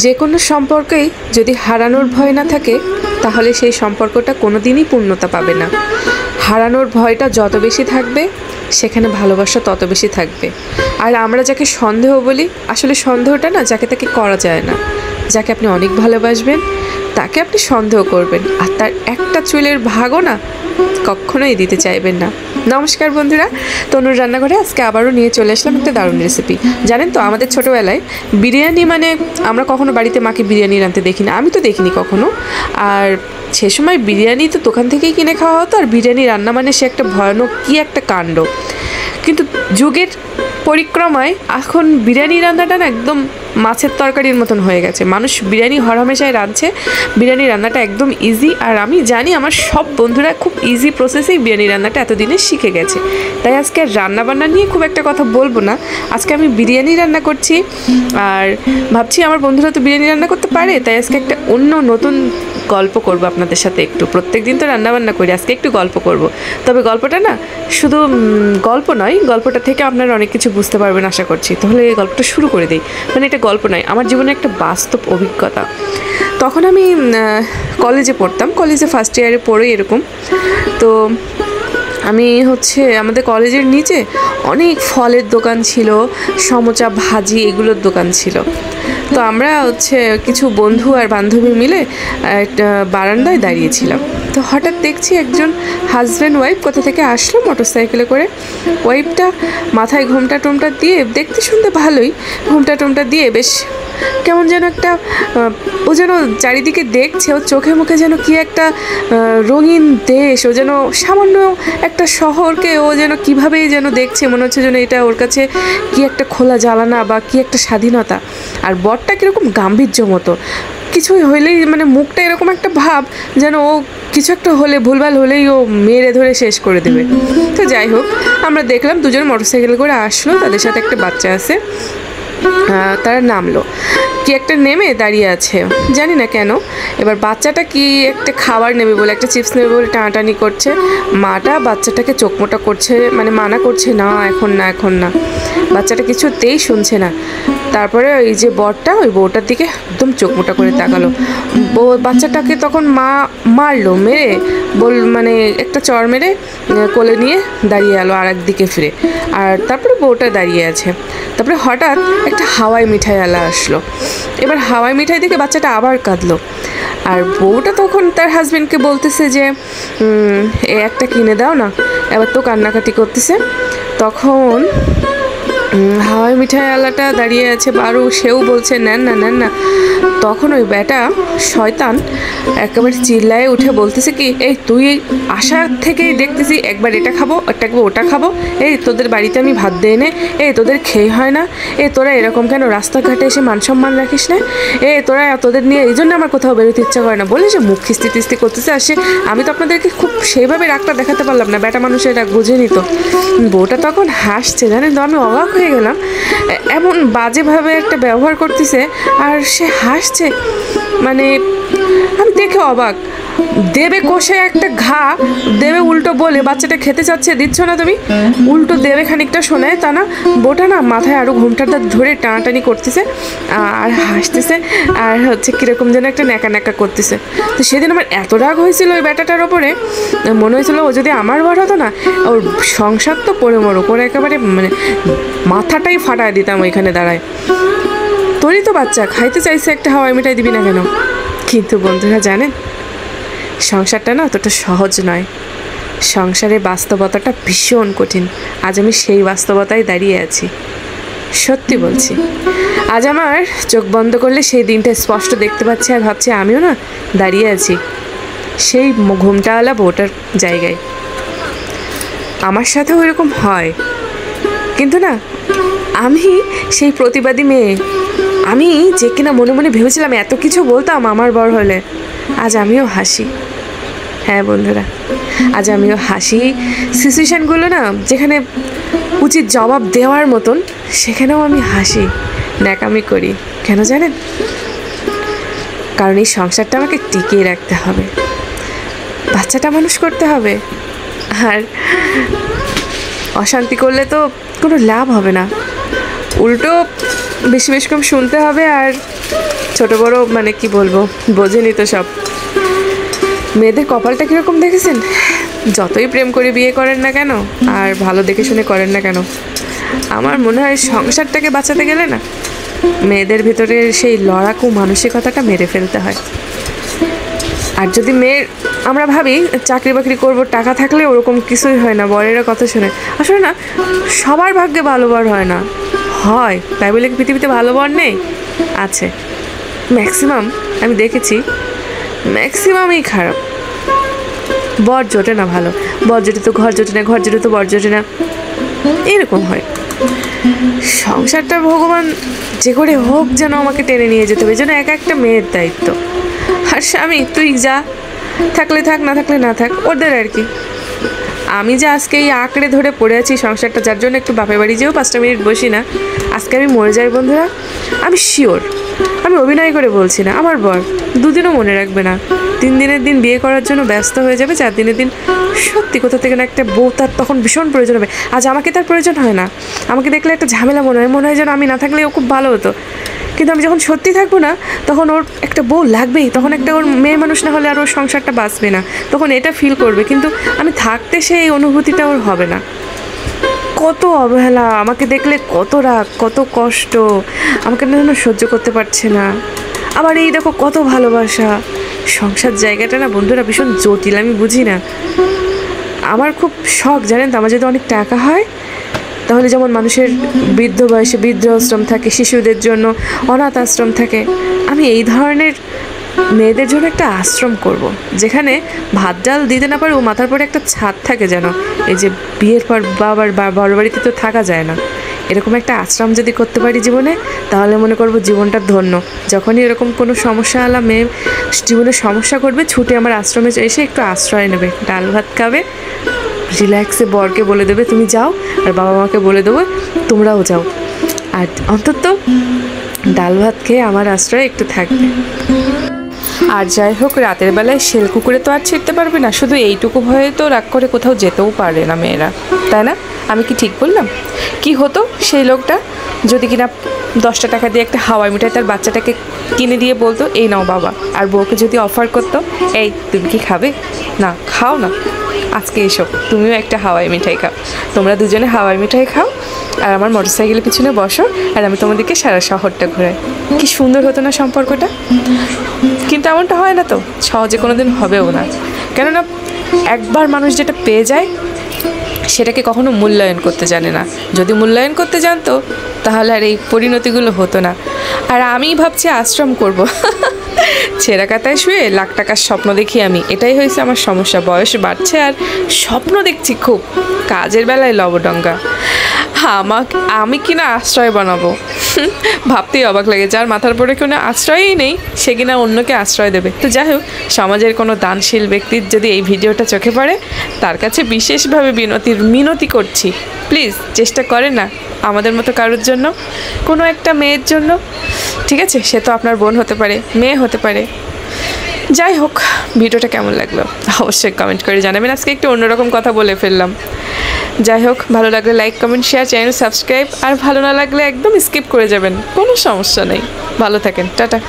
যে কোনো সম্পর্কেই যদি হারানোর ভয় না থাকে তাহলে সেই সম্পর্কটা কোনো দিনই পূর্ণতা পাবে না। হারানোর ভয়টা যত বেশি থাকবে সেখানে ভালোবাসা তত বেশি থাকবে। আর আমরা যাকে সন্দেহ বলি, আসলে সন্দেহটা না যাকে তাকে করা যায় না। যাকে আপনি অনেক ভালোবাসবেন তাকে আপনি সন্দেহ করবেন, আর তার একটা চুলের ভাগও না কখনোই দিতে চাইবেন না। নমস্কার বন্ধুরা, তনুর রান্নাঘরে আজকে আবারও নিয়ে চলে আসলাম একটা দারুণ রেসিপি। জানেন তো, আমাদের ছোটোবেলায় বিরিয়ানি মানে আমরা কখনো বাড়িতে মাকে বিরিয়ানি রাঁধতে দেখিনি, আমি তো দেখিনি কখনো। আর সে সময় বিরিয়ানি তো দোকান থেকেই কিনে খাওয়া হতো, আর বিরিয়ানি রান্না মানে সে একটা ভয়ানক কী একটা কাণ্ড। কিন্তু যুগের পরিক্রমায় এখন বিরিয়ানি রান্নাটা না একদম মাছের তরকারির মতন হয়ে গেছে। মানুষ বিরিয়ানি হরহামেশাই রাঁধছে, বিরিয়ানি রান্নাটা একদম ইজি। আর আমি জানি আমার সব বন্ধুরা খুব ইজি প্রসেসেই বিরিয়ানি রান্নাটা এতদিনে শিখে গেছে। তাই আজকে রান্নাবান্না নিয়ে খুব একটা কথা বলবো না, আজকে আমি বিরিয়ানি রান্না করছি। আর ভাবছি আমার বন্ধুরা তো বিরিয়ানি রান্না করতে পারে, তাই আজকে একটা অন্য নতুন গল্প করব আপনাদের সাথে। একটু প্রত্যেক দিন তো রান্নাবান্না করি, আজকে একটু গল্প করব। তবে গল্পটা না শুধু গল্প নয়, গল্পটা থেকে আপনারা অনেক কিছু বুঝতে পারবেন আশা করছি। তাহলে এই গল্পটা শুরু করে দিই। মানে এটা গল্প নয়, আমার জীবনে একটা বাস্তব অভিজ্ঞতা। তখন আমি কলেজে পড়তাম, কলেজে ফার্স্ট ইয়ারে পড়ে এরকম। তো আমি আমাদের কলেজের নিচে অনেক ফলের দোকান ছিল, সমোচা ভাজি এগুলোর দোকান ছিল। তো আমরা কিছু বন্ধু আর বান্ধবী মিলে একটা বারান্দায় দাঁড়িয়েছিলাম। তো হঠাৎ দেখছি একজন হাজব্যান্ড ওয়াইফ কোথা থেকে আসলো মোটর সাইকেলে করে। ওয়াইফটা মাথায় ঘোমটা টোমটা দিয়ে, দেখতে শুনতে ভালোই, ঘোমটা টোমটা দিয়ে বেশ কেমন যেন একটা, ও যেন চারিদিকে দেখছে, ও চোখে মুখে যেন কি একটা রঙিন দেশ, ও যেন সামান্য একটা শহরকে ও যেন কীভাবেই যেন দেখছে, মনে হচ্ছে যেন এটা ওর কাছে কি একটা খোলা জ্বালানা বা কি একটা স্বাধীনতা। আর বরটা কীরকম গাম্ভীর্য মতো, কিছুই হইলেই মানে মুখটা এরকম একটা ভাব যেন ও কিছু একটা হলে, ভুলভাল হলেই ও মেরে ধরে শেষ করে দেবে। তো যাই হোক, আমরা দেখলাম দুজন মোটরসাইকেল করে আসলো, তাদের সাথে একটা বাচ্চা আছে। তারা নামলো, কি একটা নেমে দাঁড়িয়ে আছে, জানি না কেন। এবার বাচ্চাটা কি একটা খাবার নেবে বলে, একটা চিপস নেবে বলে টানাটানি করছে। মাটা বাচ্চাটাকে চোখমোটা করছে, মানে মানা করছে, না এখন না, এখন না। বাচ্চাটা কিছুতেই শুনছে না। তারপরে ওই যে বরটা ওই বউটার দিকে একদম চোখমোটা করে তাকালো। বাচ্চাটাকে তখন মা মারলো, মেরে মানে একটা চর মেরে কোলে নিয়ে দাঁড়িয়ে এলো আর একদিকে ফিরে। আর তারপরে বউটা দাঁড়িয়ে আছে। তারপরে হঠাৎ একটা হাওয়াই মিঠাইওয়ালা আসলো। এবার হাওয়াই মিঠাই দেখে বাচ্চাটা আবার কাঁদলো। আর বউটা তখন তার হাজব্যান্ডকে বলতেছে যে একটা কিনে দাও না, এবার তো কান্নাকাটি করতেছে। তখন হাওয়াই মিঠাইওয়ালাটা দাঁড়িয়ে আছে, বারু, সেও বলছে নেন না, নেন না। তখন ওই বেটা শয়তান একেবারে চিল্লায় উঠে বলতেছে কি, এই তুই আশা থেকেই দেখতেছি একবার এটা খাবো, একবার ওটা খাবো, এই তোদের বাড়িতে আমি ভাত দিয়ে এনে, এই তোদের খেয়ে হয় না, তোরা এরকম কেন রাস্তাঘাটে এসে মান সম্মান রাখিস না, তোদের নিয়ে এই জন্য আমার কোথাও বেরোতে ইচ্ছা করে না বলে যে মুখ খিস্তি টিস্তি করতেছে। আসে আমি তো আপনাদেরকে খুব সেইভাবে রাগটা দেখাতে পারলাম না, বেটা মানুষের রাগ বুঝে নিত। বউটা তখন হাসছে, জানেন তো, আমি অবাক হয়ে গেলাম, এমন বাজেভাবে একটা ব্যবহার করতেছে আর সে হাসছে। মানে আমি দেখে অবাক। দেবে কষে একটা ঘা, দেবে উল্টো বলে বাচ্চাটা খেতে চাচ্ছে, দিচ্ছ না তুমি, উল্টো দেবে খানিকটা শোনায়, তা না বোটা না মাথায় আরও ঘোমটাটা ধরে টানাটানি করতেছে আর হাসতেছে আর কীরকম যেন একটা ন্যাকা ন্যাকা করতেছে। তো সেদিন আমার এত রাগ হয়েছিল ওই ব্যাটাটার ওপরে, মনে হয়েছিল ও যদি আমার বার হতো না, ওর সংসার তো পড়ে মরুক, ওর একেবারে মানে মাথাটাই ফাটায় দিতাম ওইখানে দাঁড়ায়। তোরই তো বাচ্চা খাইতে চাইছে, একটা হাওয়াই মিঠাই দিবি না কেন? কিন্তু বন্ধুরা জানেন, সংসারটা না অতটা সহজ নয়, সংসারের বাস্তবতাটা ভীষণ কঠিন। আজ আমি সেই বাস্তবতায় দাঁড়িয়ে আছি, সত্যি বলছি। আজ আমার চোখ বন্ধ করলে সেই দিনটা স্পষ্ট দেখতে পাচ্ছি, আর ভাবছি আমিও না দাঁড়িয়ে আছি সেই ঘুমটাওয়ালা বউটার জায়গায়। আমার সাথেও এরকম হয়, কিন্তু না, আমি সেই প্রতিবাদী মেয়ে, আমি যে কিনা মনে মনে ভেবেছিলাম এত কিছু বলতাম আমার বর হলে, আজ আমিও হাসি। হ্যাঁ বন্ধুরা, আজ আমিও হাসি। সিচুয়েশানগুলো না যেখানে উচিত জবাব দেওয়ার মতন, সেখানেও আমি হাসি, ন্যাকামি করি। কেন জানেন? কারণ এই সংসারটা আমাকে টিকিয়ে রাখতে হবে, বাচ্চাটা মানুষ করতে হবে, আর অশান্তি করলে তো কোনো লাভ হবে না। উল্টো বেশি বেশি কম শুনতে হবে। আর ছোট বড় মানে কি বলবো, বোঝেনি তো সব। মেয়েদের কপালটা কীরকম দেখেছেন? যতই প্রেম করে বিয়ে করেন না কেন আর ভালো দেখে শুনে করেন না কেন, আমার মনে হয় সংসারটাকে বাঁচাতে গেলে না মেয়েদের ভিতরে সেই লড়াকু মানসিকতাটা মেরে ফেলতে হয়। আর যদি মেয়ের আমরা ভাবি চাকরি বাকরি করবো, টাকা থাকলে ওরকম কিছুই হয় না, বরেরা কথা শুনে। আসলে না, সবার ভাগ্যে ভালো বর হয় না। হয় তাই বলে কি পৃথিবীতে ভালো বর নেই? আছে, ম্যাক্সিমাম আমি দেখেছি ম্যাক্সিমামই খারাপ। বর জোটে না ভালো, বর জোটে তো ঘর জোটে না, ঘর জোটে তো বর জোটে না, এরকম হয়। সংসারটা ভগবান যে করে হোক যেন আমাকে টেনে নিয়ে যেতে হবে, যেন এক একটা মেয়ের দায়িত্ব। আর স্বামী তুই যা, থাকলে থাক, না থাকলে না থাক, ওদের আর কি। আমি যে আজকে এই আঁকড়ে ধরে পড়ে আছি সংসারটা, যার জন্য একটু বাপের বাড়ি যেও 5টা মিনিট বসি না, আজকে আমি মরে যাই বন্ধুরা, আমি শিওর। আমি অভিনয় করে বলছি না। আমার বর 2 দিনও মনে রাখবে না, 3 দিনের দিন বিয়ে করার জন্য ব্যস্ত হয়ে যাবে, 4 দিনের দিন সত্যি কোথা থেকে না একটা বউ তার তখন ভীষণ প্রয়োজন হবে। আজ আমাকে তার প্রয়োজন হয় না, আমাকে দেখলে একটা ঝামেলা মনে হয় যেন আমি না থাকলে ও খুব ভালো হতো। কিন্তু আমি যখন সত্যি থাকবো না, তখন ওর একটা বউ লাগবেই, তখন একটা ওর মেয়ে মানুষ না হলে আর ওর সংসারটা বাঁচবে না, তখন এটা ফিল করবে। কিন্তু আমি থাকতে সেই অনুভূতিটা ওর হবে না। কত অবহেলা, আমাকে দেখলে কত রাগ, কত কষ্ট, আমাকে যেন সহ্য করতে পারছে না। আবার এই দেখো কত ভালোবাসা। সংসার জায়গাটা না বন্ধুরা ভীষণ জটিল, আমি বুঝি না। আমার খুব শখ জানেন তো, আমার যদি অনেক টাকা হয় তাহলে যেমন মানুষের বৃদ্ধ বয়সে বৃদ্ধাশ্রম থাকে, শিশুদের জন্য অনাথ আশ্রম থাকে, আমি এই ধরনের মেয়েদের জন্য একটা আশ্রম করব, যেখানে ভাত ডাল দিতে না পারে ও মাথার পরে একটা ছাদ থাকে। যেন এই যে বিয়ের পর বাবার বড় বাড়িতে তো থাকা যায় না, এরকম একটা আশ্রম যদি করতে পারি জীবনে, তাহলে মনে করবো জীবনটা ধন্য। যখনই এরকম কোনো সমস্যা আলা মেয়ে জীবনে সমস্যা করবে, ছুটে আমার আশ্রমে এসে একটু আশ্রয় নেবে, ডাল ভাত খাবে, রিল্যাক্সে বরকে বলে দেবে তুমি যাও, আর বাবা মাকে বলে দেবো তোমরাও যাও, আর অন্তত ডাল ভাত খেয়ে আমার আশ্রয়ে একটু থাকবে। আর যাই হোক, রাতের বেলায় শেল কুকুরে তো আর ছিঁড়তে পারবে না, শুধু এইটুকু ভয়ে তো রাগ করে কোথাও যেতেও পারে না মেয়েরা, তাই না? আমি কি ঠিক বললাম? কি হতো সেই লোকটা যদি কিনা 10টা টাকা দিয়ে একটা হাওয়াই মিঠাই তার বাচ্চাটাকে কিনে দিয়ে বলতো এই নাও বাবা, আর বউকে যদি অফার করতো এই তুমি কি খাবে, না খাও না, আজকে এসো তুমিও একটা হাওয়াই মিঠাই খাও, তোমরা দুজনে হাওয়াই মিঠাই খাও, আর আমার মোটরসাইকেলের পিছনে বসো, আর আমি তোমাদেরকে সারা শহরটা ঘোরাই। কি সুন্দর হতো না সম্পর্কটা? কিন্তু এমনটা হয় না তো, সহজে কোনো দিন হবেও না। কেননা একবার মানুষ যেটা পেয়ে যায় সেটাকে কখনো মূল্যায়ন করতে জানে না। যদি মূল্যায়ন করতে জানতো তাহলে আর এই পরিণতিগুলো হতো না। আর আমি ভাবছি আশ্রম করব। ছেঁড়া কাতায় শুয়ে লাখ টাকার স্বপ্ন দেখি আমি, এটাই হয়েছে আমার সমস্যা। বয়স বাড়ছে আর স্বপ্ন দেখছি খুব, কাজের বেলায় লবডঙ্গা। আমি কিনা আশ্রয় বানাবো, ভাবতেই অবাক লাগে। যার মাথার পরে কোনো আশ্রয়ই নেই সে কিনা অন্যকে আশ্রয় দেবে। তো যাই হোক, সমাজের কোনো দানশীল ব্যক্তির যদি এই ভিডিওটা চোখে পড়ে, তার কাছে বিশেষভাবে মিনতি করছি, প্লিজ চেষ্টা করেন না আমাদের মতো কারোর জন্য, কোনো একটা মেয়ের জন্য, ঠিক আছে? সে তো আপনার বোন হতে পারে, মেয়ে হতে পারে। যাই হোক, ভিডিওটা কেমন লাগলো অবশ্যই কমেন্ট করে জানাবেন। আজকে একটু অন্যরকম কথা বলে ফেললাম। যাই হোক, ভালো লাগলে like, comment, share, channel subscribe, আর ভালো না লাগলে একদম স্কিপ করে যাবেন, কোনো সমস্যা নেই। ভালো থাকেন, টাটা।